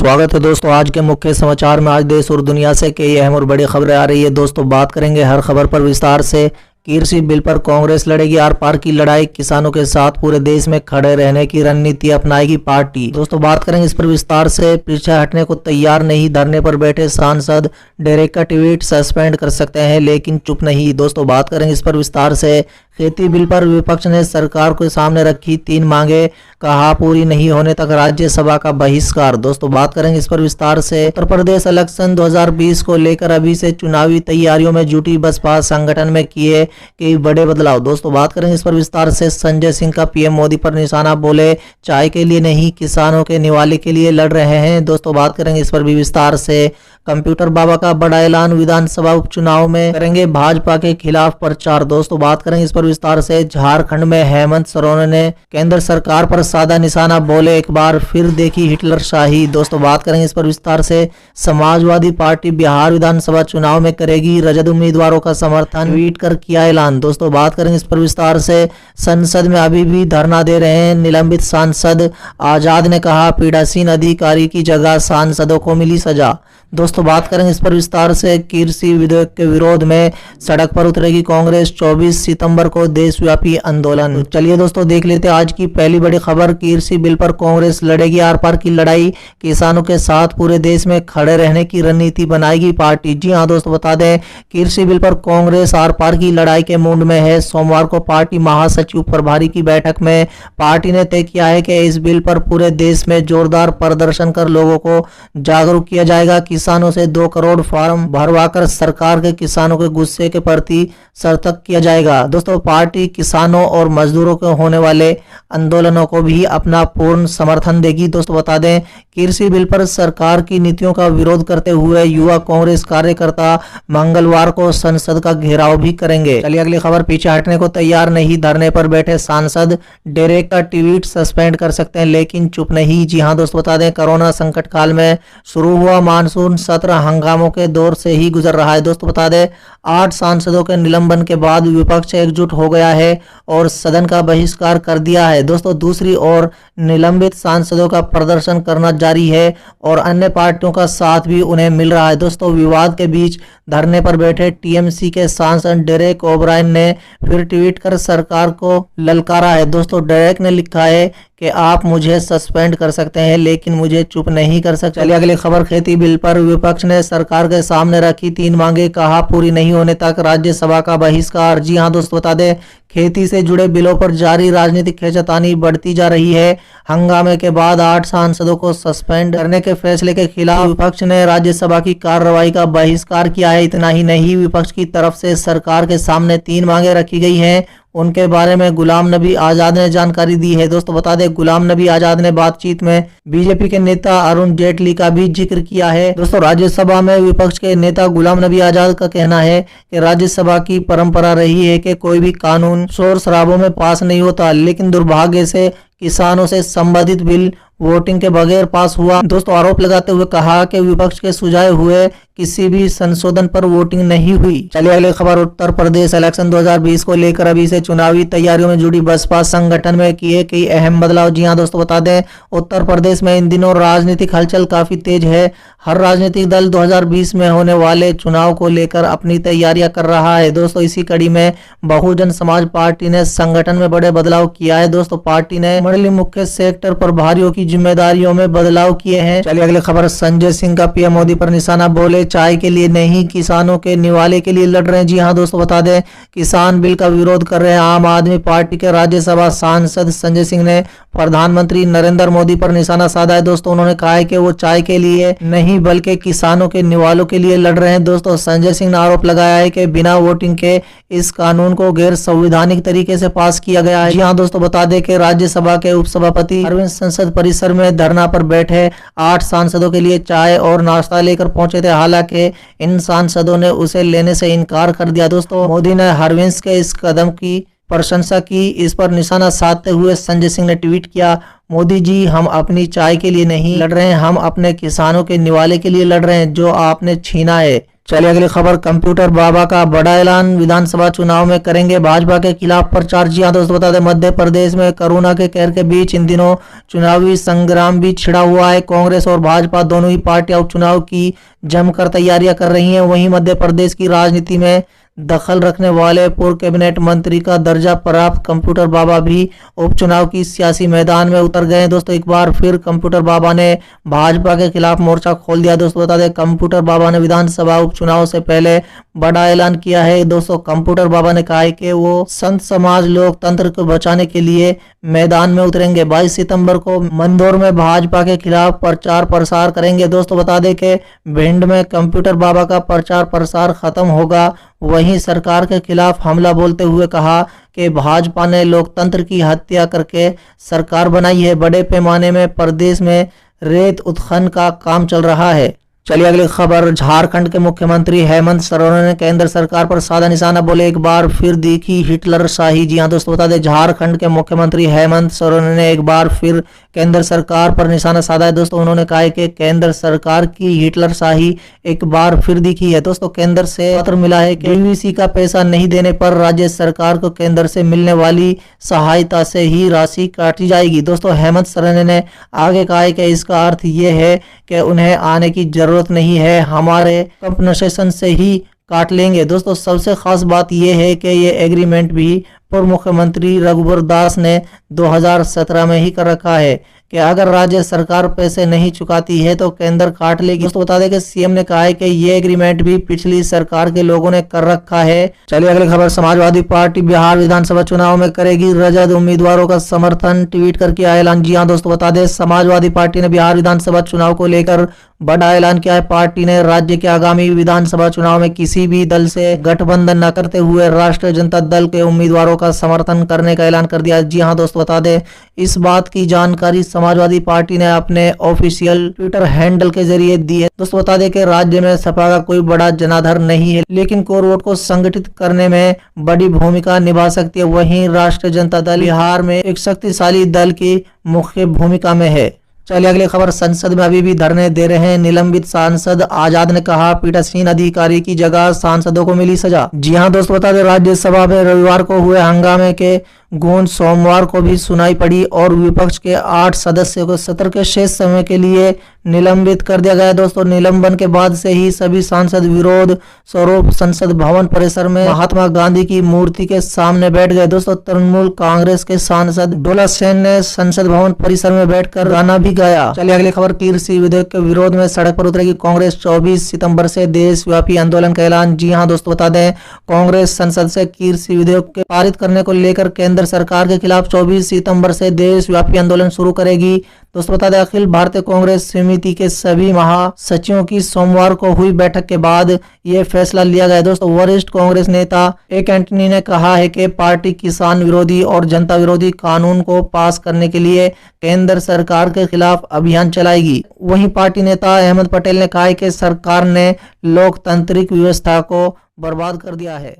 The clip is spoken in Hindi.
स्वागत है दोस्तों। आज के मुख्य समाचार में आज देश और दुनिया से कई अहम और बड़ी खबरें आ रही है। दोस्तों बात करेंगे हर खबर पर विस्तार से। कृषि बिल पर कांग्रेस लड़ेगी आर पार की लड़ाई, किसानों के साथ पूरे देश में खड़े रहने की रणनीति अपनाएगी पार्टी। दोस्तों बात करेंगे इस पर विस्तार से। पीछे हटने को तैयार नहीं, धरने पर बैठे सांसद डेरेक का ट्वीट सस्पेंड कर सकते हैं लेकिन चुप नहीं। दोस्तों बात करेंगे इस पर विस्तार से। खेती बिल पर विपक्ष ने सरकार के सामने रखी 3 मांगे, कहा पूरी नहीं होने तक राज्यसभा का बहिष्कार। दोस्तों बात करेंगे इस पर विस्तार से। उत्तर प्रदेश इलेक्शन 2020 को लेकर अभी से चुनावी तैयारियों में जुटी बसपा संगठन में किए कई बड़े बदलाव। दोस्तों बात करेंगे इस पर विस्तार से। संजय सिंह का पीएम मोदी पर निशाना, बोले चाय के लिए नहीं किसानों के निवाले के लिए लड़ रहे हैं। दोस्तों बात करेंगे इस पर भी विस्तार से। कंप्यूटर बाबा का बड़ा ऐलान, विधानसभा उपचुनाव में करेंगे भाजपा के खिलाफ प्रचार। दोस्तों बात करेंगे इस पर विस्तार से। झारखंड में हेमंत सोरेन ने केंद्र सरकार पर साधा निशाना, बोले एक बार फिर देखी हिटलर शाही। दोस्तों बात करेंगे इस पर विस्तार से। समाजवादी पार्टी बिहार विधानसभा चुनाव में करेगी रजद उम्मीदवारों का समर्थन, ट्वीट कर किया ऐलान। दोस्तों बात करेंगे इस पर विस्तार से। संसद में अभी भी धरना दे रहे हैं निलंबित सांसद, आजाद ने कहा पीड़ासीन अधिकारी की जगह सांसदों को मिली सजा। दोस्तों बात करेंगे इस पर विस्तार से। कृषि विधेयक के विरोध में सड़क पर उतरेगी कांग्रेस, 24 सितंबर को देशव्यापी आंदोलन। चलिए दोस्तों देख लेते हैं आज की पहली बड़ी खबर। कृषि बिल पर कांग्रेस लड़ेगी आर पार की लड़ाई, किसानों के साथ पूरे देश में खड़े रहने की रणनीति बनाएगी पार्टी। जी हां दोस्तों बता दें, कृषि बिल पर कांग्रेस आर पार की लड़ाई के मूड में है। सोमवार को पार्टी महासचिव प्रभारी की बैठक में पार्टी ने तय किया है कि इस बिल पर पूरे देश में जोरदार प्रदर्शन कर लोगों को जागरूक किया जाएगा। किसानों से 2 करोड़ फार्म भरवाकर सरकार के किसानों के गुस्से के प्रति सतर्क किया जाएगा। दोस्तों पार्टी किसानों और मजदूरों के होने वाले आंदोलनों को भी अपना पूर्ण समर्थन देगी। दोस्तों बता दें, कृषि बिल पर सरकार की नीतियों का विरोध करते हुए युवा कांग्रेस कार्यकर्ता मंगलवार को संसद का घेराव भी करेंगे। चलिए अगली खबर। पीछे हटने को तैयार नहीं, धरने पर बैठे सांसद डेरेक का ट्वीट सस्पेंड कर सकते हैं लेकिन चुप नहीं। जी हां दोस्तों बता दें, कोरोना संकट काल में शुरू हुआ मानसून सत्र हंगामों के दौर से ही गुजर रहा है। दोस्तों बता दें, 8 सांसदों के निलंबन के बाद विपक्ष एकजुट हो गया है और सदन का बहिष्कार कर दिया है। दोस्तों दूसरी ओर निलंबित सांसदों का प्रदर्शन करना जारी है और अन्य पार्टियों का साथ भी उन्हें मिल रहा है। दोस्तों विवाद के बीच धरने पर बैठे टीएमसी के सांसद डेरेक ओब्रायन ने फिर ट्वीट कर सरकार को ललकारा है। दोस्तों डेरेक ने लिखा है कि आप मुझे सस्पेंड कर सकते हैं लेकिन मुझे चुप नहीं कर सकते। चलिए अगली खबर। खेती बिल पर विपक्ष ने सरकार के सामने रखी 3 मांगे, कहा पूरी नहीं होने तक राज्यसभा का बहिष्कार। जी हां दोस्तों बता दें, खेती से जुड़े बिलों पर जारी राजनीतिक खींचातानी बढ़ती जा रही है। हंगामे के बाद 8 सांसदों को सस्पेंड करने के फैसले के खिलाफ विपक्ष ने राज्यसभा की कार्रवाई का बहिष्कार किया है। इतना ही नहीं, विपक्ष की तरफ से सरकार के सामने 3 मांगे रखी गई हैं, उनके बारे में गुलाम नबी आजाद ने जानकारी दी है। दोस्तों बता दें, गुलाम नबी आजाद ने बातचीत में बीजेपी के नेता अरुण जेटली का भी जिक्र किया है। दोस्तों राज्यसभा में विपक्ष के नेता गुलाम नबी आजाद का कहना है कि राज्यसभा की परंपरा रही है कि कोई भी कानून शोर शराबों में पास नहीं होता, लेकिन दुर्भाग्य से किसानों से संबंधित बिल वोटिंग के बगैर पास हुआ। दोस्तों आरोप लगाते हुए कहा कि विपक्ष के सुझाए हुए किसी भी संशोधन पर वोटिंग नहीं हुई। चलिए अगली खबर। उत्तर प्रदेश इलेक्शन 2020 को लेकर अभी से चुनावी तैयारियों में जुड़ी बसपा संगठन में किए कई अहम बदलाव। जी हां दोस्तों बता दें, उत्तर प्रदेश में इन दिनों राजनीतिक हलचल काफी तेज है। हर राजनीतिक दल 2020 में होने वाले चुनाव को लेकर अपनी तैयारियां कर रहा है। दोस्तों इसी कड़ी में बहुजन समाज पार्टी ने संगठन में बड़े बदलाव किया है। दोस्तों पार्टी ने मंडली मुख्य सेक्टर प्रभारियों की जिम्मेदारियों में बदलाव किए हैं। चलिए अगली खबर। संजय सिंह का पीएम मोदी पर निशाना, बोले चाय के लिए नहीं किसानों के निवाले के लिए लड़ रहे हैं। जी हां दोस्तों बता दें, किसान बिल का विरोध कर रहे हैं आम आदमी पार्टी के राज्यसभा सांसद संजय सिंह ने प्रधानमंत्री नरेंद्र मोदी पर निशाना साधा है। दोस्तों उन्होंने कहा है कि वो चाय के लिए नहीं बल्कि किसानों के निवालों के लिए लड़ रहे हैं। दोस्तों संजय सिंह ने आरोप लगाया है कि बिना वोटिंग के इस कानून को गैर संवैधानिक तरीके से पास किया गया है। जी हां दोस्तों बता दें कि राज्यसभा के उपसभापति अरविंद संसद परिसर में धरना पर बैठे 8 सांसदों के लिए चाय और नाश्ता लेकर पहुंचे थे। हालांकि इन सांसदों ने उसे लेने से इनकार कर दिया। दोस्तों मोदी ने हरवंश के इस कदम की प्रशंसा की। इस पर निशाना साधते हुए संजय सिंह ने ट्वीट किया, मोदी जी हम अपनी चाय के लिए नहीं लड़ रहे हैं, हम अपने किसानों के निवाले के लिए लड़ रहे हैं जो आपने छीना है। चलिए अगली खबर, कंप्यूटर बाबा का बड़ा ऐलान, विधानसभा चुनाव में करेंगे भाजपा के खिलाफ प्रचार। जी हां दोस्तों, बता दें मध्य प्रदेश में कोरोना के कहर के बीच इन दिनों चुनावी संग्राम भी छिड़ा हुआ है। कांग्रेस और भाजपा दोनों ही पार्टियां उपचुनाव की जमकर तैयारियां कर रही हैं। वहीं मध्य प्रदेश की राजनीति में दखल रखने वाले पूर्व कैबिनेट मंत्री का दर्जा प्राप्त कंप्यूटर बाबा भी उपचुनाव की सियासी मैदान में उतर गए। दोस्तों एक बार फिर कंप्यूटर बाबा ने भाजपा के खिलाफ मोर्चा खोल दिया। दोस्तों बता दें कंप्यूटर बाबा ने विधानसभा उपचुनाव से पहले बड़ा ऐलान किया है। दोस्तों कंप्यूटर बाबा ने कहा है कि वो संत समाज लोकतंत्र को बचाने के लिए मैदान में उतरेंगे। 22 सितंबर को मंदसौर में भाजपा के खिलाफ प्रचार प्रसार करेंगे। दोस्तों बता दें कि भिंड में कंप्यूटर बाबा का प्रचार प्रसार खत्म होगा। वहीं सरकार के खिलाफ हमला बोलते हुए कहा कि भाजपा ने लोकतंत्र की हत्या करके सरकार बनाई है। बड़े पैमाने में प्रदेश में रेत उत्खनन का काम चल रहा है। चलिए अगली खबर, झारखंड के मुख्यमंत्री हेमंत सोरेन ने केंद्र सरकार पर साधा निशाना, बोले एक बार फिर दिखी हिटलर शाही। जी हां दोस्तों बता दें झारखंड के मुख्यमंत्री हेमंत सोरेन ने एक बार फिर केंद्र सरकार पर निशाना साधा है। दोस्तों उन्होंने कहा है कि केंद्र सरकार की हिटलर शाही एक बार फिर दिखी है। दोस्तों केंद्र से पत्र मिला है कि डीवीसी का पैसा नहीं देने पर राज्य सरकार को केंद्र से मिलने वाली सहायता से ही राशि काटी जाएगी। दोस्तों हेमंत सोरेन ने आगे कहा है कि इसका अर्थ ये है कि उन्हें आने की जरूरत नहीं है, हमारे कंपनसेशन से ही काट लेंगे। दोस्तों सबसे खास बात यह है कि ये एग्रीमेंट भी पूर्व मुख्यमंत्री रघुवर दास ने 2017 में ही कर रखा है कि अगर राज्य सरकार पैसे नहीं चुकाती है तो केंद्र काट लेगी। दोस्तों बता दें कि सीएम ने कहा है कि ये एग्रीमेंट भी पिछली सरकार के लोगों ने कर रखा है। चलिए अगली खबर, समाजवादी पार्टी बिहार विधानसभा चुनाव में करेगी रजद उम्मीदवारों का समर्थन, ट्वीट करके ऐलान। जी हां दोस्तों बता दें समाजवादी पार्टी ने बिहार विधानसभा चुनाव को लेकर बड़ा ऐलान किया है। पार्टी ने राज्य के आगामी विधानसभा चुनाव में किसी भी दल से गठबंधन न करते हुए राष्ट्रीय जनता दल के उम्मीदवारों का समर्थन करने का ऐलान कर दिया। जी हां दोस्तों बता दें इस बात की जानकारी समाजवादी पार्टी ने अपने ऑफिशियल ट्विटर हैंडल के जरिए दी है। दोस्तों बता दें कि राज्य में सपा का कोई बड़ा जनाधार नहीं है, लेकिन कोर वोट को संगठित करने में बड़ी भूमिका निभा सकती है। वहीं राष्ट्रीय जनता दल बिहार में एक शक्तिशाली दल की मुख्य भूमिका में है। चलिए अगली खबर, संसद में अभी भी धरने दे रहे हैं निलंबित सांसद। आजाद ने कहा पीठासीन अधिकारी की जगह सांसदों को मिली सजा। जी हां दोस्तों बता दें राज्यसभा में रविवार को हुए हंगामे के गूंज सोमवार को भी सुनाई पड़ी और विपक्ष के 8 सदस्यों को सत्र के शेष समय के लिए निलंबित कर दिया गया। दोस्तों निलंबन के बाद से ही सभी सांसद विरोध स्वरूप संसद भवन परिसर में महात्मा गांधी की मूर्ति के सामने बैठ गए। दोस्तों तृणमूल कांग्रेस के सांसद डोला सेन ने संसद भवन परिसर में बैठकर गाना भी गाया। चलिए अगली खबर, कृषि विधेयक के विरोध में सड़क पर उतरेगी कांग्रेस, 24 सितंबर से देशव्यापी आंदोलन का ऐलान। जी हां दोस्तों बता दें कांग्रेस संसद से कृषि विधेयक के पारित करने को लेकर केंद्र सरकार के खिलाफ 24 सितंबर से देशव्यापी आंदोलन शुरू करेगी। दोस्तों बता दें अखिल भारतीय कांग्रेस समिति के सभी महासचिवों की सोमवार को हुई बैठक के बाद यह फैसला लिया गया। दोस्तों वरिष्ठ कांग्रेस नेता ए एंटनी ने कहा है कि पार्टी किसान विरोधी और जनता विरोधी कानून को पास करने के लिए केंद्र सरकार के खिलाफ अभियान चलाएगी। वहीं पार्टी नेता अहमद पटेल ने कहा है कि सरकार ने लोकतांत्रिक व्यवस्था को बर्बाद कर दिया है।